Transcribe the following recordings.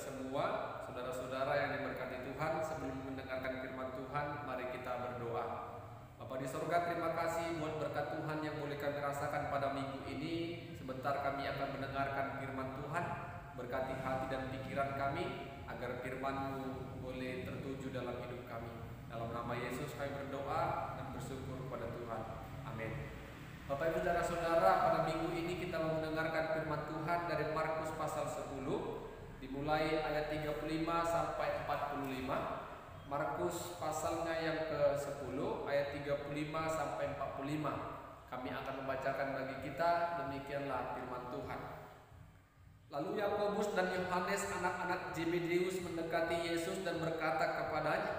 semua, saudara-saudara yang diberkati Tuhan, sebelum mendengarkan firman Tuhan, mari kita berdoa. Bapa di sorga, terima kasih buat berkat Tuhan yang boleh kami rasakan pada minggu ini. Sebentar kami akan mendengarkan firman Tuhan. Berkati hati dan pikiran kami, agar firman-Mu boleh tertuju dalam hidup kami. Dalam nama Yesus kami berdoa dan bersyukur kepada Tuhan. Amin. Bapak Ibu saudara-saudara, pada minggu ini kita mau mendengarkan firman Tuhan dari Markus pasal 10, dimulai ayat 35 sampai 45. Markus pasalnya yang ke-10 ayat 35 sampai 45. Kami akan membacakan bagi kita, demikianlah firman Tuhan. Lalu Yakobus dan Yohanes anak-anak Zebedeus mendekati Yesus dan berkata kepadanya,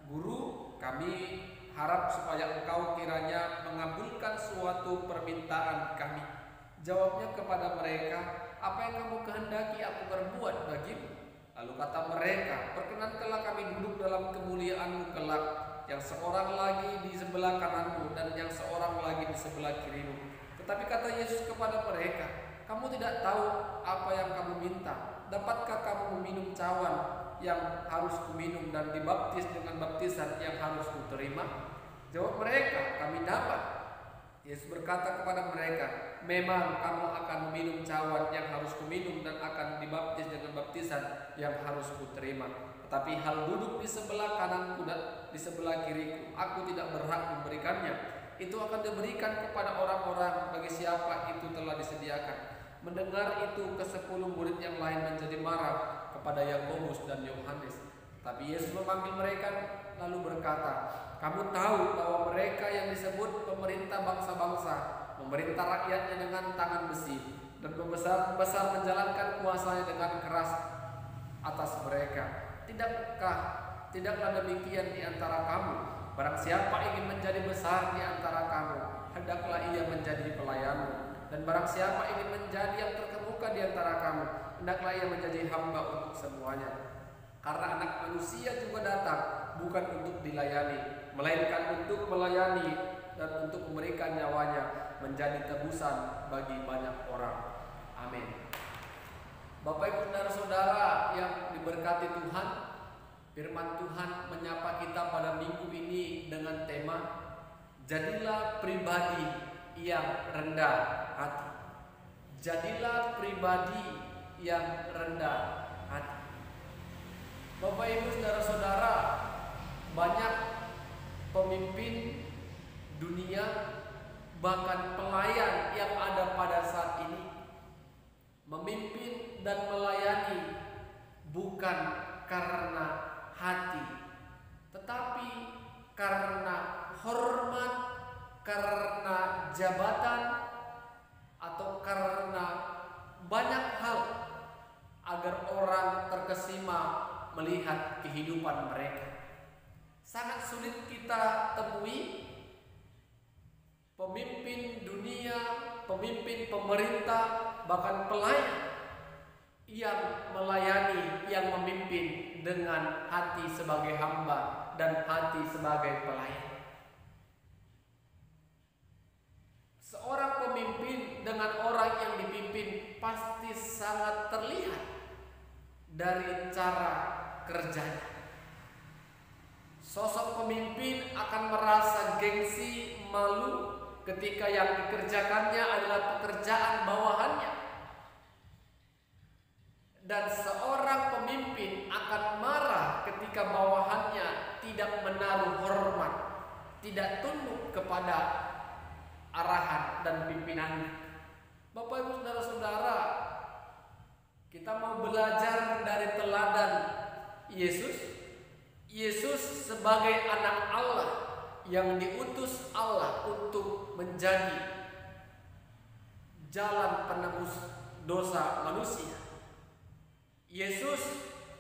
"Guru, kami harap supaya engkau kiranya mengabulkan suatu permintaan kami." Jawabnya kepada mereka, "Apa yang kamu kehendaki aku berbuat bagimu?" Lalu kata mereka, "Perkenankanlah kami duduk dalam kemuliaan-Mu kelak, yang seorang lagi di sebelah kanan-Mu dan yang seorang lagi di sebelah kiri-Mu." Tetapi kata Yesus kepada mereka, "Kamu tidak tahu apa yang kamu minta. Dapatkah kamu meminum cawan yang harus kuminum dan dibaptis dengan baptisan yang harus kuterima?" Jawab mereka, "Kami dapat." Yesus berkata kepada mereka, "Memang kamu akan meminum cawan yang harus kuminum dan akan dibaptis dengan baptisan yang harus kuterima. Tetapi hal duduk di sebelah kananku dan di sebelah kiriku, aku tidak berhak memberikannya. Itu akan diberikan kepada orang-orang bagi siapa itu telah disediakan." Mendengar itu, ke-10 murid yang lain menjadi marah kepada Yakobus dan Yohanes. Tapi Yesus memanggil mereka lalu berkata, "Kamu tahu bahwa mereka yang disebut pemerintah bangsa-bangsa memerintah rakyatnya dengan tangan besi dan pembesar-pembesar menjalankan kuasanya dengan keras atas mereka. Tidaklah demikian di antara kamu. Barang siapa ingin menjadi besar di antara kamu, hendaklah ia menjadi pelayanmu. Dan barang siapa ingin menjadi yang terkemuka di antara kamu, hendaklah ia menjadi hamba untuk semuanya. Karena Anak Manusia juga datang bukan untuk dilayani, melainkan untuk melayani dan untuk memberikan nyawanya menjadi tebusan bagi banyak orang." Amin. Bapak Ibu saudara-saudara yang diberkati Tuhan, firman Tuhan menyapa kita pada minggu ini dengan tema "Jadilah pribadi yang rendah hati." Jadilah pribadi yang rendah hati. Bapak Ibu saudara-saudara, banyak pemimpin dunia, bahkan pelayan yang ada pada saat ini, memimpin dan melayani bukan karena hati, tetapi karena hormat, karena jabatan, atau karena banyak hal, agar orang terkesima melihat kehidupan mereka. Sangat sulit kita temui pemimpin dunia, pemimpin pemerintah, bahkan pelayan yang melayani, yang memimpin dengan hati sebagai hamba dan hati sebagai pelayan. Seorang pemimpin dengan orang yang dipimpin pasti sangat terlihat dari cara kerjanya. Sosok pemimpin akan merasa gengsi, malu ketika yang dikerjakannya adalah pekerjaan bawahannya. Dan seorang pemimpin akan marah ketika bawahannya tidak menaruh hormat, tidak tunduk kepada arahan dan pimpinannya. Bapak Ibu saudara-saudara, kita mau belajar dari teladan Yesus. Yesus sebagai anak Allah yang diutus Allah untuk menjadi jalan penebus dosa manusia. Yesus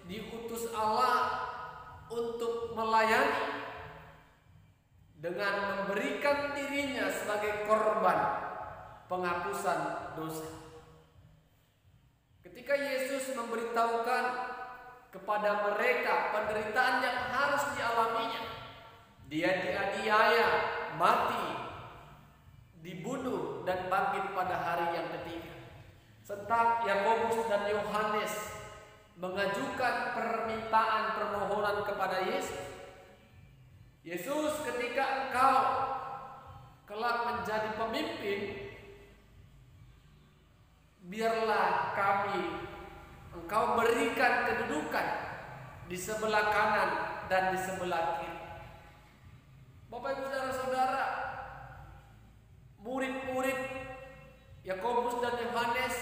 diutus Allah untuk melayani dengan memberikan dirinya sebagai korban penghapusan dosa. Ketika Yesus memberitahukan kepada mereka penderitaan yang harus dialaminya, dia dianiaya, mati, dibunuh, dan bangkit pada hari yang ketiga. Serta Yakobus dan Yohanes mengajukan permintaan permohonan kepada Yesus. Yesus, ketika Engkau kelak menjadi pemimpin, biarlah Engkau berikan kedudukan di sebelah kanan dan di sebelah kiri. Bapak Ibu Saudara-saudara, murid-murid Yakobus dan Yohanes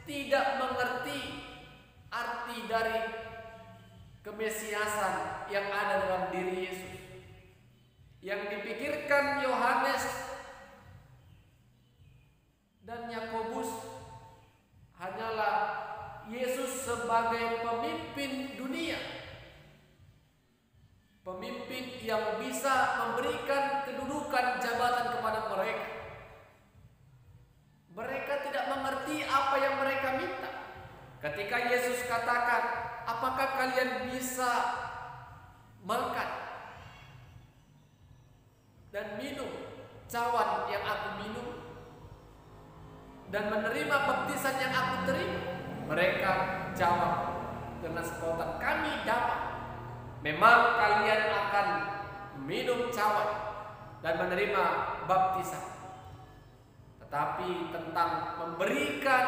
tidak mengerti arti dari kemesiasan yang ada dalam diri Yesus. Yang dipikirkan Yohanes dan Yakobus hanyalah Yesus sebagai pemimpin dunia, pemimpin yang bisa memberikan kedudukan jabatan kepada mereka. Mereka tidak mengerti apa yang mereka minta. Ketika Yesus katakan, apakah kalian bisa makan dan minum cawan yang aku minum dan menerima baptisan yang aku terima? Mereka jawab dengan spontan, kami dapat. Memang kalian akan minum cawan dan menerima baptisan. Tetapi tentang memberikan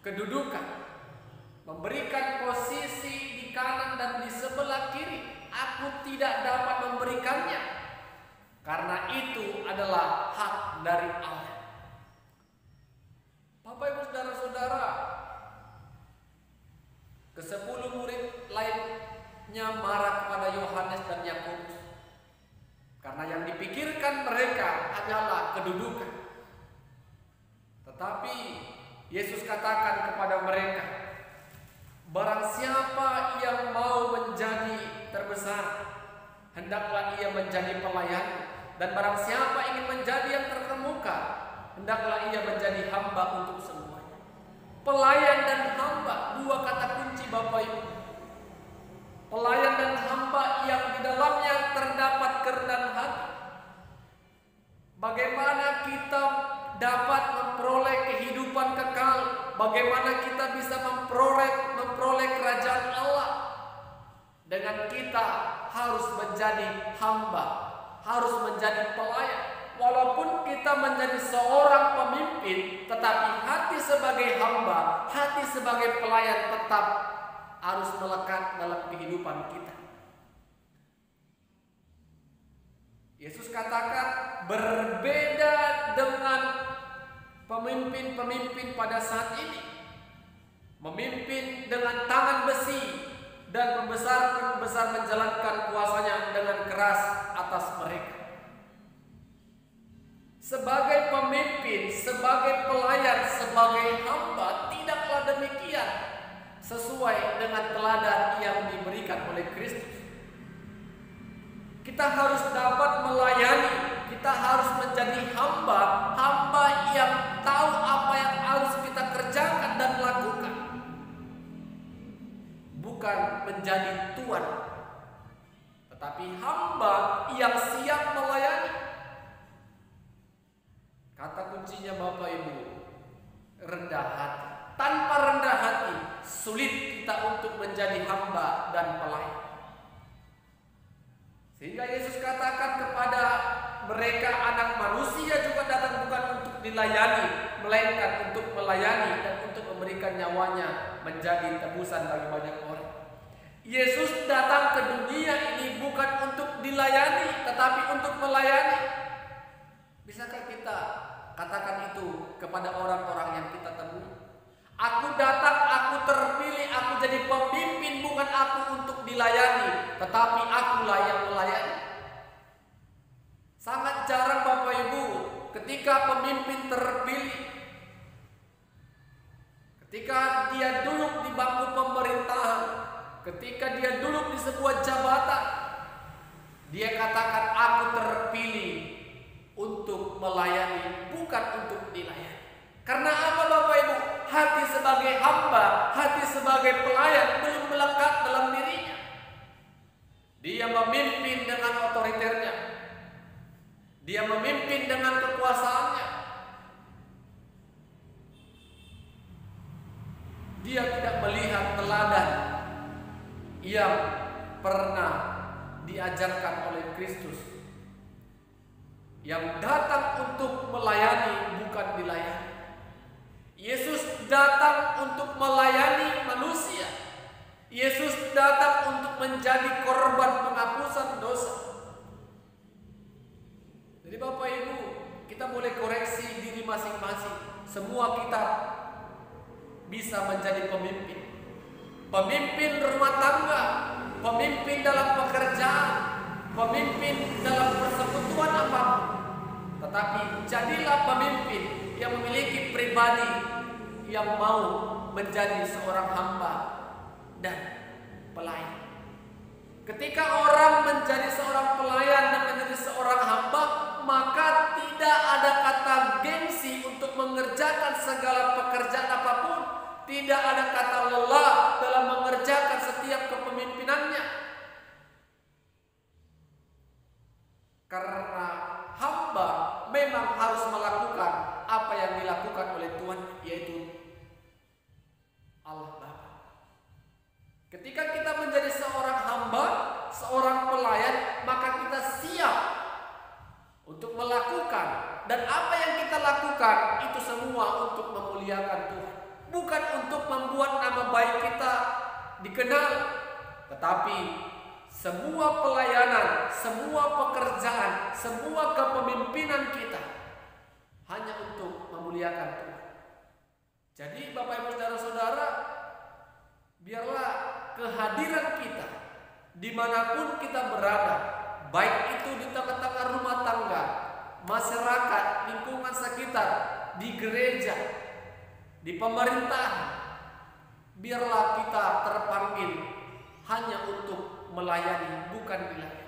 kedudukan, memberikan posisi di kanan dan di sebelah kiri, aku tidak dapat memberikannya, karena itu adalah hak dari Allah. Bapak Ibu Saudara-saudara, ke-10 murid lainnya marah kepada Yohanes dan Yakobus karena yang dipikirkan mereka hanyalah kedudukan. Tetapi Yesus katakan kepada mereka, barang siapa yang mau menjadi terbesar, hendaklah ia menjadi pelayan, dan barang siapa ingin menjadi yang terkemuka, hendaklah ia menjadi hamba untuk semuanya. Pelayan dan hamba, dua kata kunci Bapak Ibu. Pelayan dan hamba yang di dalamnya terdapat kerendahan hati. Bagaimana kita dapat memperoleh kehidupan kekal? Bagaimana kita bisa memperoleh kerajaan Allah? Dengan kita harus menjadi hamba, harus menjadi pelayan. Walaupun kita menjadi seorang pemimpin, tetapi hati sebagai hamba, hati sebagai pelayan tetap harus melekat dalam kehidupan kita. Yesus katakan, berbeda dengan pemimpin-pemimpin pada saat ini, memimpin dengan tangan besi dan pembesar-pembesar menjalankan kuasanya dengan keras atas mereka. Sebagai pemimpin, sebagai pelayan, sebagai hamba, tidaklah demikian sesuai dengan teladan yang diberikan oleh Kristus. Kita harus dapat melayani, kita harus menjadi hamba, hamba yang tahu apa yang harus kita kerjakan dan lakukan. Bukan menjadi tuan, tetapi hamba yang siap melayani. Kata kuncinya Bapak Ibu, rendah hati. Tanpa rendah hati, sulit kita untuk menjadi hamba dan pelayan. Sehingga Yesus katakan kepada mereka, anak manusia juga datang bukan untuk dilayani, melainkan untuk melayani dan untuk memberikan nyawanya menjadi tebusan bagi banyak orang. Yesus datang ke dunia ini bukan untuk dilayani, tetapi untuk melayani. Bisakah kita katakan itu kepada orang-orang yang kita temui? Aku datang, aku terpilih, aku jadi pemimpin, bukan aku untuk dilayani, tetapi akulah yang melayani. Sangat jarang Bapak Ibu ketika pemimpin terpilih, ketika dia duduk di bangku pemerintahan, ketika dia duduk di sebuah jabatan, dia katakan aku terpilih untuk melayani, bukan untuk dilayani. Karena apa Bapak Ibu? Hati sebagai hamba, hati sebagai pelayan belum melekat dalam dirinya. Dia memimpin dengan otoriternya, dia memimpin dengan kekuasaannya. Dia tidak melihat teladan yang pernah diajarkan oleh Kristus, yang datang untuk melayani bukan dilayani. Yesus datang untuk melayani manusia. Yesus datang untuk menjadi korban penghapusan dosa. Jadi Bapak Ibu, kita boleh koreksi diri masing-masing. Semua kita bisa menjadi pemimpin. Pemimpin rumah tangga, pemimpin dalam pekerjaan, pemimpin dalam persekutuan apapun. Tetapi jadilah pemimpin yang memiliki pribadi yang mau menjadi seorang hamba dan pelayan. Ketika orang menjadi seorang pelayan dan menjadi seorang hamba, maka tidak ada kata gengsi untuk mengerjakan segala pekerjaan apapun. Tidak ada kata lelah dalam mengerjakan setiap kepemimpinannya. Karena hamba memang harus melakukan apa yang dilakukan oleh Tuhan, yaitu Allah Bapa. Ketika kita menjadi seorang hamba, seorang pelayan, maka kita siap untuk melakukan, dan apa yang kita lakukan itu semua untuk memuliakan Tuhan, bukan untuk membuat nama baik kita dikenal, tetapi semua pelayanan, semua pekerjaan, semua kepemimpinan kita hanya untuk memuliakan Tuhan. Jadi Bapak Ibu Saudara-saudara, biarlah kehadiran kita dimanapun kita berada, baik itu di tengah-tengah rumah tangga, masyarakat, lingkungan sekitar, di gereja, di pemerintahan, biarlah kita terpanggil hanya untuk melayani, bukan dilayani.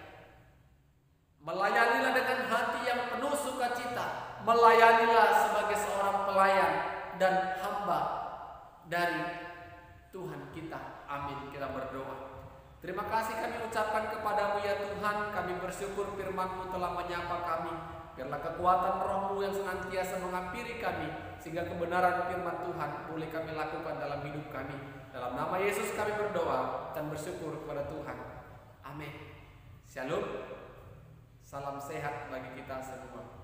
Melayanilah dengan hati yang penuh sukacita. Melayanilah sebagai seorang pelayan dan hamba dari Tuhan kita. Amin. Kita berdoa. Terima kasih kami ucapkan kepadamu ya Tuhan. Kami bersyukur firman-Mu telah menyapa kami. Biarlah kekuatan Roh-Mu yang senantiasa menghampiri kami, sehingga kebenaran firman Tuhan boleh kami lakukan dalam hidup kami. Dalam nama Yesus kami berdoa dan bersyukur kepada Tuhan. Amin. Shalom. Salam sehat bagi kita semua.